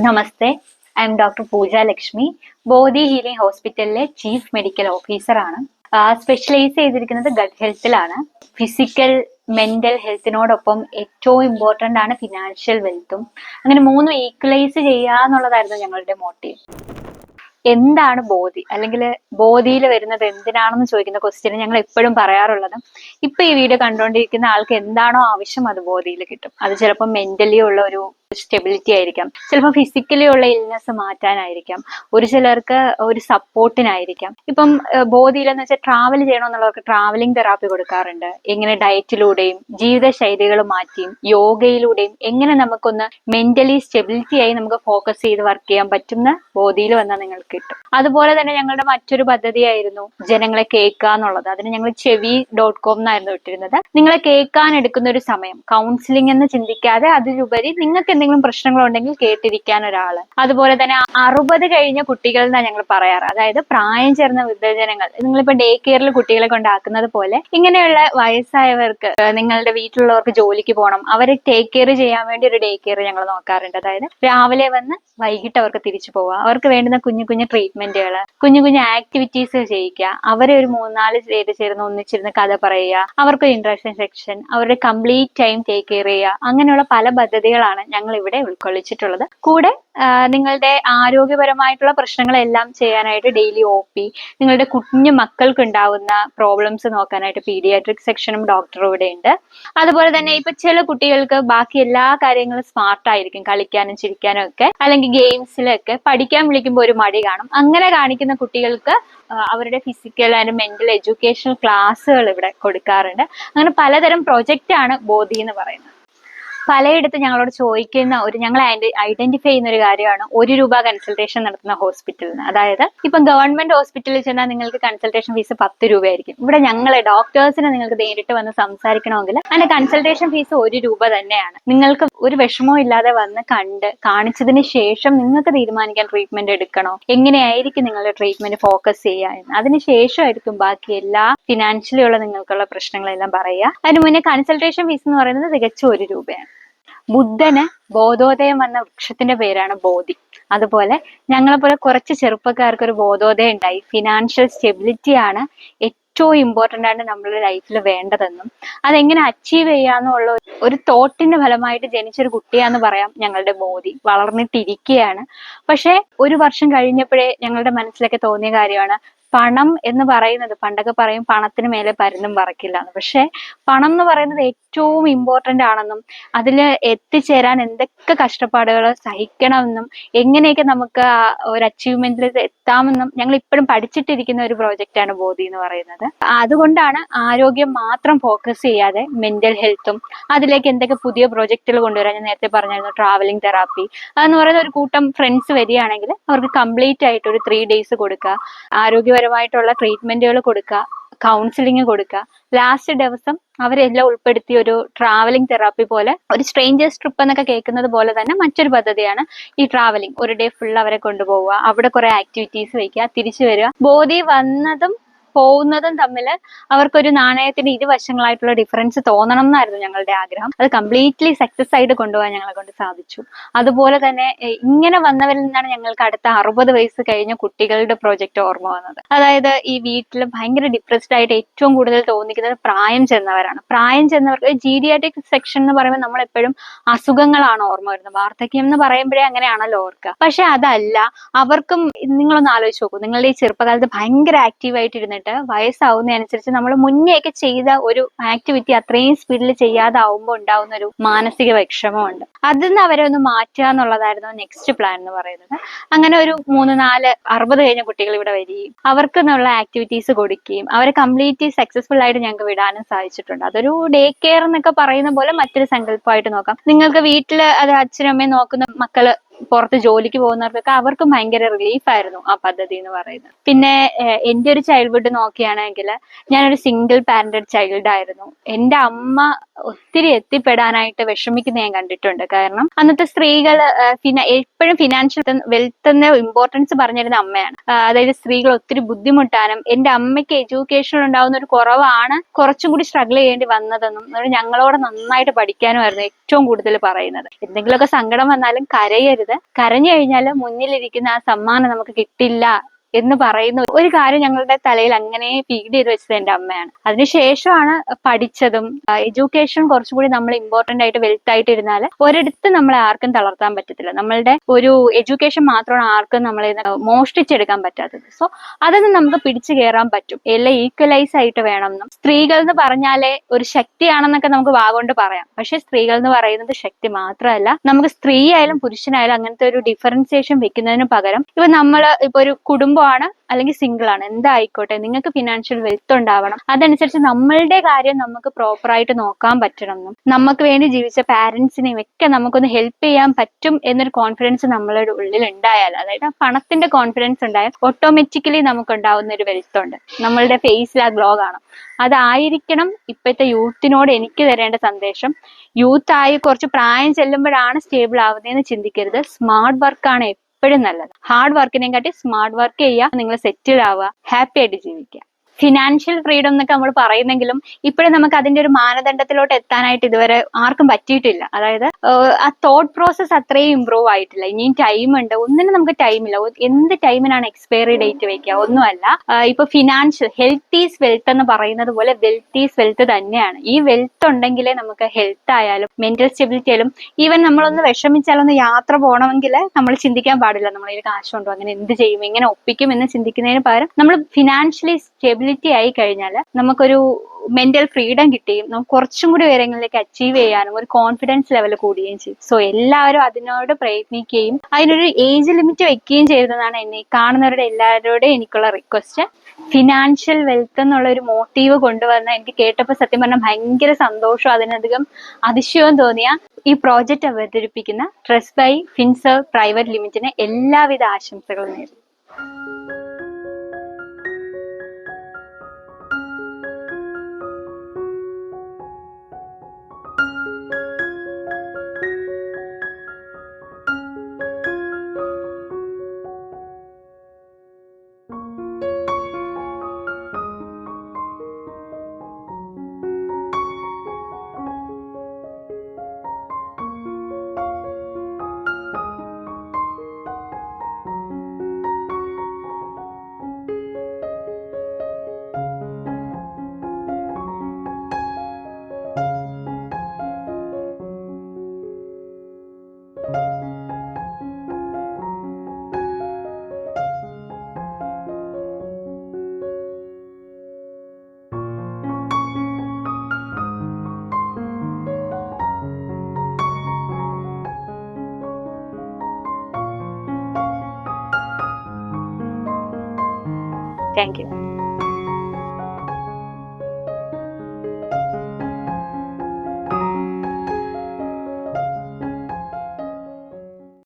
Namaste, I am doctor Pooja Lakshmi. Bodhi healing ഹോസ്പിറ്റലിലെ chief medical officer ആണ്. Specialise ചെയ്തിരിക്കുന്നത് ഗട്ട് ഹെൽത്തിലാണ്. ഫിസിക്കൽ മെന്റൽ ഹെൽത്തിനോടൊപ്പം ഏറ്റവും ഇമ്പോർട്ടന്റ് ആണ് ഫിനാൻഷ്യൽ വെൽത്തും. അങ്ങനെ മൂന്നും ഈക്വലൈസ് ചെയ്യുക എന്നുള്ളതായിരുന്നു ഞങ്ങളുടെ മോട്ടീവ്. എന്താണ് ബോധി, അല്ലെങ്കിൽ ബോധിയിൽ വരുന്നത് എന്തിനാണെന്ന് ചോദിക്കുന്ന ക്വസ്റ്റ്യന് ഞങ്ങൾ എപ്പോഴും പറയാറുള്ളത്, ഇപ്പൊ ഈ വീഡിയോ കണ്ടുകൊണ്ടിരിക്കുന്ന ആൾക്ക് എന്താണോ ആവശ്യം അത് ബോധിയിൽ കിട്ടും. അത് ചിലപ്പോൾ മെന്റലി ഉള്ള ഒരു സ്റ്റെബിലിറ്റി ആയിരിക്കാം, ചിലപ്പോൾ ഫിസിക്കലി ഉള്ള ഇൽനെസ് മാറ്റാനായിരിക്കാം, ഒരു ചിലർക്ക് ഒരു സപ്പോർട്ടിനായിരിക്കാം. ഇപ്പം ബോധിയിൽ എന്ന് വെച്ചാൽ ട്രാവൽ ചെയ്യണമെന്നുള്ളവർക്ക് ട്രാവലിംഗ് തെറാപ്പി കൊടുക്കാറുണ്ട്. എങ്ങനെ ഡയറ്റിലൂടെയും ജീവിതശൈലികൾ മാറ്റിയും യോഗയിലൂടെയും എങ്ങനെ നമുക്കൊന്ന് മെന്റലി സ്റ്റെബിലിറ്റി ആയി നമുക്ക് ഫോക്കസ് ചെയ്ത് വർക്ക് ചെയ്യാൻ പറ്റുന്ന ബോധിയിൽ വന്നാൽ നിങ്ങൾക്ക് കിട്ടും. അതുപോലെ തന്നെ ഞങ്ങളുടെ മറ്റൊരു പദ്ധതിയായിരുന്നു ജനങ്ങളെ കേൾക്കുക എന്നുള്ളത്. അതിന് ഞങ്ങൾ chevi.com എന്നായിരുന്നു ഇട്ടിരുന്നത്. നിങ്ങളെ കേൾക്കാൻ എടുക്കുന്ന ഒരു സമയം, കൗൺസിലിംഗ് എന്ന് ചിന്തിക്കാതെ അതിലുപരി നിങ്ങൾക്ക് എന്തെങ്കിലും പ്രശ്നങ്ങളുണ്ടെങ്കിൽ കേട്ടിരിക്കാൻ ഒരാള്. അതുപോലെ തന്നെ 60 കഴിഞ്ഞ കുട്ടികൾ എന്നാണ് ഞങ്ങൾ പറയാറ്. അതായത് പ്രായം ചേർന്ന വൃദ്ധജനങ്ങൾ, നിങ്ങളിപ്പോ ഡേ കെയറിൽ കുട്ടികളെ കൊണ്ടാക്കുന്നത് പോലെ ഇങ്ങനെയുള്ള വയസ്സായവർക്ക്, നിങ്ങളുടെ വീട്ടിലുള്ളവർക്ക് ജോലിക്ക് പോകണം, അവരെ ടേക്ക് കെയർ ചെയ്യാൻ വേണ്ടി ഒരു ഡേ കെയർ ഞങ്ങൾ നോക്കാറുണ്ട്. അതായത് രാവിലെ വന്ന് വൈകിട്ട് അവർക്ക് തിരിച്ചു പോവുക, അവർക്ക് വേണ്ടുന്ന കുഞ്ഞു കുഞ്ഞു ട്രീറ്റ്മെന്റുകൾ, കുഞ്ഞു കുഞ്ഞു ആക്ടിവിറ്റീസ് ചെയ്യിക്കുക, അവരെ ഒരു 3-4 പേര് ചേർന്ന് ഒന്നിച്ചിരുന്ന് കഥ പറയുക, അവർക്ക് ഇൻട്രസ്റ്റ് സെക്ഷൻ, അവരുടെ കംപ്ലീറ്റ് ടൈം ടേക്ക് കെയർ ചെയ്യുക. അങ്ങനെയുള്ള പല പദ്ധതികളാണ് ഞങ്ങൾ ഇവിടെ ഉൾക്കൊള്ളിച്ചിട്ടുള്ളത്. കൂടെ നിങ്ങളുടെ ആരോഗ്യപരമായിട്ടുള്ള പ്രശ്നങ്ങളെല്ലാം ചെയ്യാനായിട്ട് ഡെയിലി OP, നിങ്ങളുടെ കുഞ്ഞു മക്കൾക്ക് ഉണ്ടാവുന്ന പ്രോബ്ലംസ് നോക്കാനായിട്ട് പീഡിയാട്രിക് സെക്ഷനും ഡോക്ടറും ഇവിടെ ഉണ്ട്. അതുപോലെ തന്നെ ഇപ്പൊ ചില കുട്ടികൾക്ക് ബാക്കി എല്ലാ കാര്യങ്ങളും സ്മാർട്ട് ആയിരിക്കും, കളിക്കാനും ചിരിക്കാനും ഒക്കെ, അല്ലെങ്കിൽ ഗെയിംസിലൊക്കെ. പഠിക്കാൻ വിളിക്കുമ്പോൾ ഒരു മടി കാണും. അങ്ങനെ കാണിക്കുന്ന കുട്ടികൾക്ക് അവരുടെ ഫിസിക്കൽ ആൻഡ് മെന്റൽ എഡ്യൂക്കേഷണൽ ക്ലാസ്സുകൾ ഇവിടെ കൊടുക്കാറുണ്ട്. അങ്ങനെ പലതരം പ്രൊജക്റ്റ് ആണ് ബോധി എന്ന് പറയുന്നത്. പലയിടത്തും ഞങ്ങളോട് ചോദിക്കുന്ന ഞങ്ങൾ ഐഡന്റിഫൈ ചെയ്യുന്ന ഒരു കാര്യമാണ് 1 രൂപ കൺസൾട്ടേഷൻ നടത്തുന്ന ഹോസ്പിറ്റലിന്. അതായത് ഇപ്പം ഗവൺമെന്റ് ഹോസ്പിറ്റലിൽ ചെന്നാൽ നിങ്ങൾക്ക് കൺസൾട്ടേഷൻ ഫീസ് 10 രൂപയായിരിക്കും. ഇവിടെ ഞങ്ങളെ ഡോക്ടേഴ്സിനെ നിങ്ങൾക്ക് നേരിട്ട് വന്ന് സംസാരിക്കണമെങ്കിൽ അതിന്റെ കൺസൾട്ടേഷൻ ഫീസ് 1 രൂപ തന്നെയാണ്. നിങ്ങൾക്ക് ഒരു വിഷമവും ഇല്ലാതെ വന്ന് കാണിച്ചതിന് ശേഷം നിങ്ങൾക്ക് തീരുമാനിക്കാൻ ട്രീറ്റ്മെന്റ് എടുക്കണോ, എങ്ങനെയായിരിക്കും നിങ്ങളുടെ ട്രീറ്റ്മെന്റ് ഫോക്കസ് ചെയ്യുക എന്ന്. അതിനുശേഷമായിരിക്കും ബാക്കി എല്ലാ ഫിനാൻഷ്യലി ഉള്ള നിങ്ങൾക്കുള്ള പ്രശ്നങ്ങളെല്ലാം പറയുക. അതിന് മുന്നേ കൺസൾട്ടേഷൻ ഫീസ് എന്ന് പറയുന്നത് തികച്ചും 1 രൂപയാണ്. ബുദ്ധന് ബോധോദയം വന്ന വൃക്ഷത്തിന്റെ പേരാണ് ബോധി. അതുപോലെ ഞങ്ങളെപ്പോലെ കുറച്ച് ചെറുപ്പക്കാർക്ക് ഒരു ബോധോദയം ഉണ്ടായി. ഫിനാൻഷ്യൽ സ്റ്റെബിലിറ്റി ആണ് ഏറ്റവും ഇമ്പോർട്ടന്റ് ആയിട്ട് നമ്മുടെ ലൈഫിൽ വേണ്ടതെന്നും അതെങ്ങനെ അച്ചീവ് ചെയ്യാന്നുള്ള ഒരു തോട്ടിന്റെ ഫലമായിട്ട് ജനിച്ചൊരു കുട്ടിയാന്ന് പറയാം ഞങ്ങളുടെ ബോധി. വളർന്നിട്ടിരിക്കുകയാണ്. പക്ഷെ 1 വർഷം കഴിഞ്ഞപ്പോഴേ ഞങ്ങളുടെ മനസ്സിലൊക്കെ തോന്നിയ കാര്യമാണ്, പണം എന്ന് പറയുന്നത്, പണ്ടൊക്കെ പറയും പണത്തിന് മേലെ പരുന്തും പറക്കില്ല എന്ന്. പക്ഷെ പണം എന്ന് പറയുന്നത് ഏറ്റവും ഇമ്പോർട്ടന്റ് ആണെന്നും അതിൽ എത്തിച്ചേരാൻ എന്തൊക്കെ കഷ്ടപ്പാടുകൾ സഹിക്കണമെന്നും എങ്ങനെയൊക്കെ നമുക്ക് ഒരു അച്ചീവ്മെന്റിൽ എത്താമെന്നും ഞങ്ങൾ ഇപ്പോഴും പഠിച്ചിട്ടിരിക്കുന്ന ഒരു പ്രോജക്റ്റാണ് ബോധി എന്ന് പറയുന്നത്. അതുകൊണ്ടാണ് ആരോഗ്യം മാത്രം ഫോക്കസ് ചെയ്യാതെ മെന്റൽ ഹെൽത്തും അതിലേക്ക് എന്തൊക്കെ പുതിയ പ്രോജക്റ്റുകൾ കൊണ്ടുവരാൻ. ഞാൻ നേരത്തെ പറഞ്ഞായിരുന്നു ട്രാവലിംഗ് തെറാപ്പി. അതെന്ന് പറയുന്ന ഒരു കൂട്ടം ഫ്രണ്ട്സ് വരികയാണെങ്കിൽ അവർക്ക് കംപ്ലീറ്റ് ആയിട്ട് ഒരു 3 days കൊടുക്കുക, ആരോഗ്യപരമായിട്ടുള്ള ട്രീറ്റ്മെന്റുകൾ കൊടുക്കുക, കൗൺസിലിംഗ് കൊടുക്കുക. ലാസ്റ്റ് ദിവസം അവരെല്ലാം ഉൾപ്പെടുത്തി ഒരു ട്രാവലിംഗ് തെറാപ്പി പോലെ, ഒരു സ്ട്രേഞ്ചേഴ്സ് ട്രിപ്പ് എന്നൊക്കെ കേൾക്കുന്നത് പോലെ തന്നെ മറ്റൊരു പദ്ധതിയാണ് ഈ ട്രാവലിംഗ്. ഒരു ഡേ ഫുൾ അവരെ കൊണ്ടുപോവുക, അവിടെ കുറെ ആക്ടിവിറ്റീസ് വയ്ക്കുക, തിരിച്ചു വരിക. ബോധി വന്നതും പോകുന്നതും തമ്മിൽ അവർക്കൊരു നാണയത്തിന്റെ ഇരുവശങ്ങളായിട്ടുള്ള ഡിഫറൻസ് തോന്നണം എന്നായിരുന്നു ഞങ്ങളുടെ ആഗ്രഹം. അത് കംപ്ലീറ്റ്ലി സക്സസ് ആയിട്ട് കൊണ്ടുപോകാൻ ഞങ്ങളെ കൊണ്ട് സാധിച്ചു. അതുപോലെ തന്നെ ഇങ്ങനെ വന്നവരിൽ നിന്നാണ് ഞങ്ങൾക്ക് അടുത്ത 60 വയസ്സ് കഴിഞ്ഞ കുട്ടികളുടെ പ്രോജക്റ്റ് ഓർമ്മ വന്നത്. അതായത് ഈ വീട്ടിൽ ഭയങ്കര ഡിപ്രസ്ഡ് ആയിട്ട് ഏറ്റവും കൂടുതൽ തോന്നിക്കുന്നത് പ്രായം ചെന്നവരാണ്. പ്രായം ചെന്നവർക്ക് ജീരിയാട്രിക് സെക്ഷൻ എന്ന് പറയുമ്പോൾ നമ്മൾ എപ്പോഴും അസുഖങ്ങളാണ് ഓർമ്മ വരുന്നത്. വാർദ്ധക്യം എന്ന് പറയുമ്പോഴേ അങ്ങനെയാണല്ലോ ഓർക്കുക. പക്ഷെ അതല്ല, അവർക്കും നിങ്ങളൊന്ന് ആലോചിച്ച് നോക്കൂ. നിങ്ങളുടെ ഈ ചെറുപ്പകാലത്ത് ഭയങ്കര ആക്റ്റീവായിട്ട് ഇരുന്നിട്ട് വയസ്സാവുന്നതനുസരിച്ച് നമ്മൾ മുന്നേയൊക്കെ ചെയ്ത ഒരു ആക്ടിവിറ്റി അത്രയും സ്പീഡിൽ ചെയ്യാതാവുമ്പോൾ ഉണ്ടാവുന്ന ഒരു മാനസിക വിഷമമുണ്ട്. അതിന്ന് അവരെ ഒന്ന് മാറ്റുക എന്നുള്ളതായിരുന്നു നെക്സ്റ്റ് പ്ലാൻ എന്ന് പറയുന്നത്. അങ്ങനെ ഒരു 3-4 60 കഴിഞ്ഞ കുട്ടികൾ ഇവിടെ വരികയും അവർക്ക് എന്നുള്ള ആക്ടിവിറ്റീസ് കൊടുക്കുകയും അവരെ കംപ്ലീറ്റ്ലി സക്സസ്ഫുൾ ആയിട്ട് ഞങ്ങൾക്ക് വിടാനും സാധിച്ചിട്ടുണ്ട്. അതൊരു ഡേ കെയർ എന്നൊക്കെ പറയുന്ന പോലെ മറ്റൊരു സങ്കല്പമായിട്ട് നോക്കാം. നിങ്ങൾക്ക് വീട്ടില് അത് അച്ഛനും അമ്മയും നോക്കുന്ന മക്കള് പുറത്ത് ജോലിക്ക് പോകുന്നവർക്കൊക്കെ അവർക്കും ഭയങ്കര റിലീഫ് ആയിരുന്നു ആ പദ്ധതി എന്ന് പറയുന്നത്. പിന്നെ എൻ്റെ ഒരു ചൈൽഡ്ഹുഡ് നോക്കുകയാണെങ്കിൽ ഞാനൊരു സിംഗിൾ പാരന്റഡ് ചൈൽഡ് ആയിരുന്നു. എൻ്റെ അമ്മ ഒത്തിരി എത്തിപ്പെടാനായിട്ട് വിഷമിക്കുന്ന ഞാൻ കണ്ടിട്ടുണ്ട്. കാരണം അന്നത്തെ സ്ത്രീകൾ എപ്പോഴും ഫിനാൻഷ്യൽ വെൽത്തിന്റെ ഇമ്പോർട്ടൻസ് പറഞ്ഞിരുന്ന അമ്മയാണ്. അതായത് സ്ത്രീകൾ ഒത്തിരി ബുദ്ധിമുട്ടാനും എൻ്റെ അമ്മയ്ക്ക് എഡ്യൂക്കേഷൻ ഉണ്ടാവുന്ന ഒരു കുറവാണ് കുറച്ചും കൂടി സ്ട്രഗിൾ ചെയ്യേണ്ടി വന്നതെന്നും ഞങ്ങളോട് നന്നായിട്ട് പഠിക്കാനുമായിരുന്നു ഏറ്റവും കൂടുതൽ പറയുന്നത്. എന്തെങ്കിലുമൊക്കെ സങ്കടം വന്നാലും കരയരുത്, കരയരുത്. കരഞ്ഞു കഴിഞ്ഞാൽ മുന്നിലിരിക്കുന്ന ആ സമ്മാനം നമുക്ക് കിട്ടില്ല എന്ന് പറയുന്ന ഒരു കാര്യം ഞങ്ങളുടെ തലയിൽ അങ്ങനെ ഫീഡ് ചെയ്ത് വെച്ചത് എന്റെ അമ്മയാണ്. അതിനുശേഷമാണ് പഠിച്ചതും. എഡ്യൂക്കേഷൻ കുറച്ചുകൂടി നമ്മൾ ഇമ്പോർട്ടന്റ് ആയിട്ട് വെൽത്ത് ആയിട്ട് ഇരുന്നാൽ ഒരിടത്ത് നമ്മളെ ആർക്കും തളർത്താൻ പറ്റത്തില്ല. നമ്മളുടെ ഒരു എഡ്യൂക്കേഷൻ മാത്രമാണ് ആർക്കും നമ്മളെ മോഷ്ടിച്ചെടുക്കാൻ പറ്റാത്തത്. സോ അതൊന്നും നമുക്ക് പിടിച്ചു കയറാൻ പറ്റും. എല്ലാം ഈക്വലൈസ് ആയിട്ട് വേണമെന്നും, സ്ത്രീകൾ എന്ന് പറഞ്ഞാലേ ഒരു ശക്തിയാണെന്നൊക്കെ നമുക്ക് വാഗോണ്ട് പറയാം. പക്ഷെ സ്ത്രീകൾ എന്ന് പറയുന്നത് ശക്തി മാത്രമല്ല. നമുക്ക് സ്ത്രീ ആയാലും പുരുഷനായാലും അങ്ങനത്തെ ഒരു ഡിഫറൻസിയേഷൻ വെക്കുന്നതിന് പകരം ഇപ്പൊ ഒരു കുടുംബമാണ് അല്ലെങ്കിൽ സിംഗിൾ ആണ്, എന്തായിക്കോട്ടെ, നിങ്ങൾക്ക് ഫിനാൻഷ്യൽ വെൽത്ത് ഉണ്ടാവണം. അതനുസരിച്ച് നമ്മളുടെ കാര്യം നമുക്ക് പ്രോപ്പർ ആയിട്ട് നോക്കാൻ പറ്റണം എന്നും, നമുക്ക് വേണ്ടി ജീവിച്ച പാരന്റ്സിനെയും ഒക്കെ നമുക്കൊന്ന് ഹെൽപ്പ് ചെയ്യാൻ പറ്റും എന്നൊരു കോൺഫിഡൻസ് നമ്മളുടെ ഉള്ളിൽ ഉണ്ടായാൽ, അതായത് ആ പണത്തിന്റെ കോൺഫിഡൻസ് ഉണ്ടായാൽ ഓട്ടോമാറ്റിക്കലി നമുക്ക് ഉണ്ടാവുന്ന ഒരു വെൽത്ത് ഉണ്ട്. നമ്മളുടെ ഫേസിൽ ആ ഗ്ലോ കാണും. അതായിരിക്കണം ഇപ്പോഴത്തെ യൂത്തിനോട് എനിക്ക് തരേണ്ട സന്ദേശം. യൂത്ത് ആയി കുറച്ച് പ്രായം ചെല്ലുമ്പോഴാണ് സ്റ്റേബിൾ ആവുന്നതെന്ന് ചിന്തിക്കരുത്. സ്മാർട്ട് വർക്കാണ് എപ്പോഴും നല്ലത്. ഹാർഡ് വർക്കിനെ കാട്ടി സ്മാർട്ട് വർക്ക് ചെയ്യുക, നിങ്ങൾ സെറ്റിൽ ആവുക, ഹാപ്പി ആയിട്ട് ജീവിക്കുക. ഫിനാൻഷ്യൽ ഫ്രീഡം എന്നൊക്കെ നമ്മൾ പറയുന്നെങ്കിലും ഇപ്പോഴും നമുക്ക് അതിന്റെ ഒരു മാനദണ്ഡത്തിലോട്ട് എത്താനായിട്ട് ഇതുവരെ ആർക്കും പറ്റിയിട്ടില്ല. അതായത് ആ തോട്ട് പ്രോസസ് അത്രയും ഇമ്പ്രൂവ് ആയിട്ടില്ല. ഇനിയും ടൈം ഉണ്ട്. ഒന്നിനും നമുക്ക് ടൈമില്ല. എന്ത് ടൈമിനാണ് എക്സ്പയറി ഡേറ്റ് വെക്കുക? ഒന്നുമല്ല. ഇപ്പൊ ഫിനാൻഷ്യൽ ഹെൽത്ത് ഈസ് വെൽത്ത് എന്ന് പറയുന്നത് പോലെ വെൽത്ത് ഈസ് വെൽത്ത് തന്നെയാണ്. ഈ വെൽത്ത് ഉണ്ടെങ്കിലേ നമുക്ക് ഹെൽത്ത് ആയാലും മെന്റൽ സ്റ്റെബിലിറ്റി ആയാലും, ഈവൻ നമ്മളൊന്ന് വിഷമിച്ചാലൊന്ന് യാത്ര പോകണമെങ്കിൽ നമ്മൾ ചിന്തിക്കാൻ പാടില്ല നമ്മളതിൽ കാശുണ്ടോ, അങ്ങനെ എന്ത് ചെയ്യും, എങ്ങനെ ഒപ്പിക്കും എന്ന് ചിന്തിക്കുന്നതിന് പകരം നമ്മൾ ഫിനാൻഷ്യലി സ്റ്റെബിലിറ്റി ആയി കഴിഞ്ഞാൽ നമുക്കൊരു മെന്റൽ ഫ്രീഡം കിട്ടുകയും നമുക്ക് കുറച്ചും കൂടി ഉയരങ്ങളിലേക്ക് അച്ചീവ് ചെയ്യാനും ഒരു കോൺഫിഡൻസ് ലെവൽ കൂടുകയും ചെയ്യും. സോ എല്ലാവരും അതിനോട് പ്രയത്നിക്കുകയും അതിനൊരു ഏജ് ലിമിറ്റ് വെക്കുകയും ചെയ്തതാണ് എന്നെ കാണുന്നവരുടെ എല്ലാവരോടും എനിക്കുള്ള റിക്വസ്റ്റ്. ഫിനാൻഷ്യൽ വെൽത്ത് എന്നുള്ള ഒരു മോട്ടീവ് കൊണ്ടുവന്ന എനിക്ക് കേട്ടപ്പോൾ സത്യം പറഞ്ഞാൽ ഭയങ്കര സന്തോഷം, അതിനധികം അതിശയവും തോന്നിയ ഈ പ്രോജക്റ്റ് അവതരിപ്പിക്കുന്ന ട്രസ്റ്റ് ബൈ ഫിൻസർവ് പ്രൈവറ്റ് ലിമിറ്റിന് എല്ലാവിധ ആശംസകളും നേരുന്നു. Thank you.